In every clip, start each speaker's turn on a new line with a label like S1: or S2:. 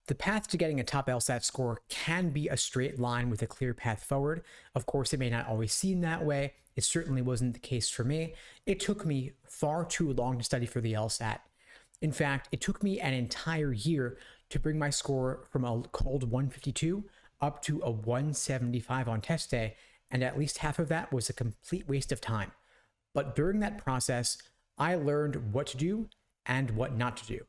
S1: The path to getting a top LSAT score can be a straight line with a clear path forward. Of course, it may not always seem that way. It certainly wasn't the case for me. It took me far too long to study for the LSAT. In fact, it took me an entire year to bring my score from a cold 152 up to a 175 on test day, and at least half of that was a complete waste of time. But during that process, I learned what to do and what not to do.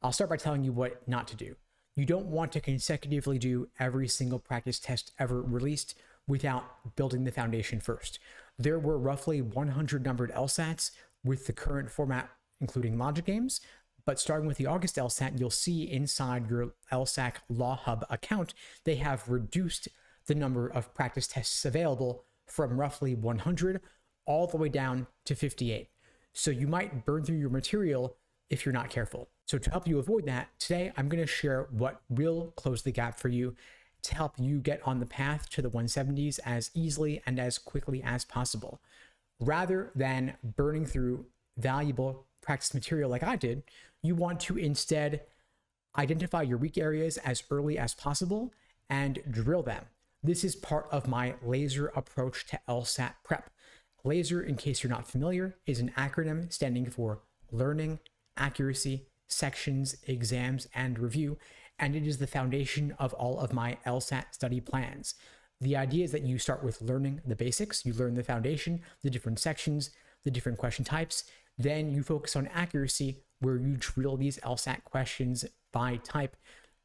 S1: I'll start by telling you what not to do. You don't want to consecutively do every single practice test ever released without building the foundation first. There were roughly 100 numbered LSATs with the current format, including logic games, but starting with the August LSAT, you'll see inside your LSAC Law Hub account, they have reduced the number of practice tests available from roughly 100 all the way down to 58. So you might burn through your material if you're not careful. So to help you avoid that, today I'm going to share what will close the gap for you to help you get on the path to the 170s as easily and as quickly as possible. Rather than burning through valuable practice material like I did, you want to instead identify your weak areas as early as possible and drill them. This is part of my LASER approach to LSAT prep. LASER, in case you're not familiar, is an acronym standing for Learning, Accuracy, Sections, Exams, and Review, and it is the foundation of all of my LSAT study plans. The idea is that you start with learning the basics, you learn the foundation, the different sections, the different question types, then you focus on accuracy, where you drill these LSAT questions by type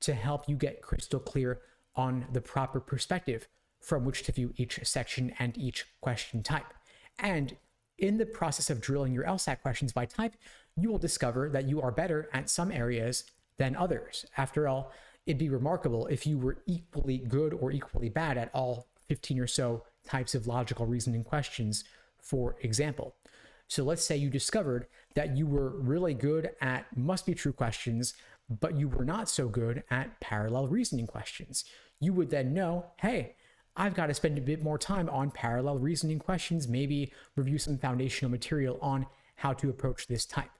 S1: to help you get crystal clear on the proper perspective from which to view each section and each question type. And in the process of drilling your LSAT questions by type, you will discover that you are better at some areas than others. After all, it'd be remarkable if you were equally good or equally bad at all 15 or so types of logical reasoning questions, for example. So let's say you discovered that you were really good at must-be-true questions, but you were not so good at parallel reasoning questions. You would then know, hey, I've got to spend a bit more time on parallel reasoning questions, maybe review some foundational material on how to approach this type.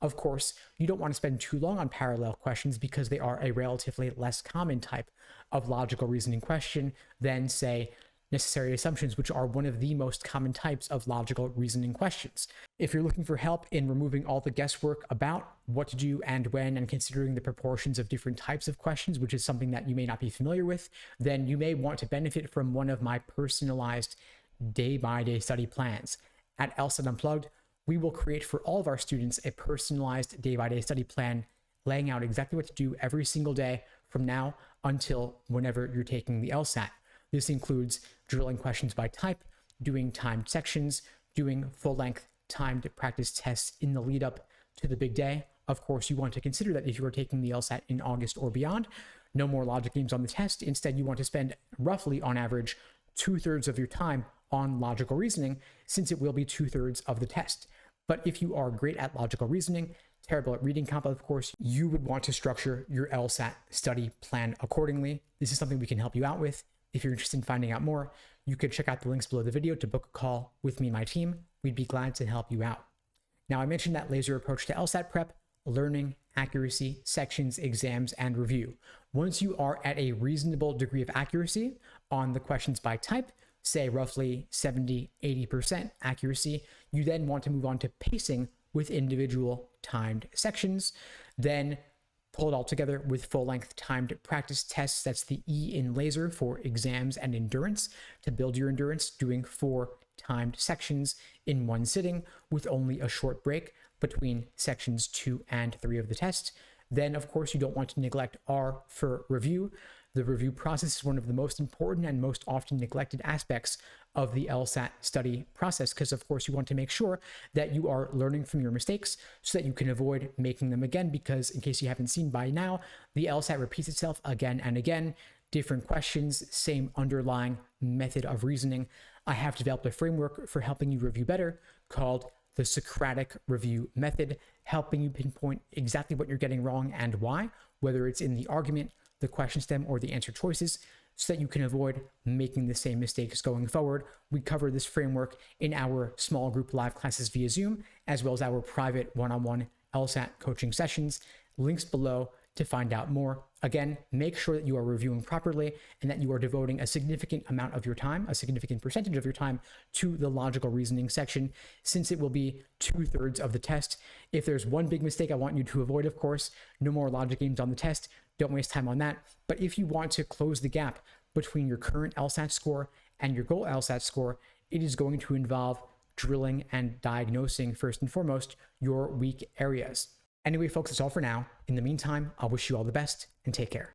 S1: Of course, you don't want to spend too long on parallel questions because they are a relatively less common type of logical reasoning question than, say, necessary assumptions, which are one of the most common types of logical reasoning questions. If you're looking for help in removing all the guesswork about what to do and when, and considering the proportions of different types of questions, which is something that you may not be familiar with, then you may want to benefit from one of my personalized day-by-day study plans. At LSAT Unplugged, we will create for all of our students a personalized day-by-day study plan, laying out exactly what to do every single day from now until whenever you're taking the LSAT. This includes drilling questions by type, doing timed sections, doing full-length timed practice tests in the lead up to the big day. Of course, you want to consider that if you are taking the LSAT in August or beyond, no more logic games on the test. Instead, you want to spend roughly, on average, 2/3 of your time on logical reasoning, since it will be 2/3 of the test. But if you are great at logical reasoning, terrible at reading comp, of course, you would want to structure your LSAT study plan accordingly. This is something we can help you out with. If you're interested in finding out more, you could check out the links below the video to book a call with me and my team. We'd be glad to help you out. Now, I mentioned that LASER approach to LSAT prep: learning, accuracy, sections, exams, and review. Once you are at a reasonable degree of accuracy on the questions by type, say roughly 70-80% accuracy, you then want to move on to pacing with individual timed sections, then pull it all together with full-length timed practice tests. That's the E in LASER for exams and endurance, to build your endurance, doing 4 timed sections in one sitting with only a short break between sections 2 and 3 of the test. Then, of course, you don't want to neglect R for review. The review process is one of the most important and most often neglected aspects of the LSAT study process, because, of course, you want to make sure that you are learning from your mistakes so that you can avoid making them again, because in case you haven't seen by now, the LSAT repeats itself again and again. Different questions, same underlying method of reasoning. I have developed a framework for helping you review better called the Socratic Review Method, helping you pinpoint exactly what you're getting wrong and why, whether it's in the argument, the question stem, or the answer choices, so that you can avoid making the same mistakes going forward. We cover this framework in our small group live classes via Zoom, as well as our private one-on-one LSAT coaching sessions. Links below to find out more. Again, make sure that you are reviewing properly and that you are devoting a significant amount of your time, a significant percentage of your time, to the logical reasoning section, since it will be 2/3 of the test. If there's one big mistake I want you to avoid, of course, no more logic games on the test. Don't waste time on that. But if you want to close the gap between your current LSAT score and your goal LSAT score, it is going to involve drilling and diagnosing, first and foremost, your weak areas. Anyway, folks, that's all for now. In the meantime, I'll wish you all the best and take care.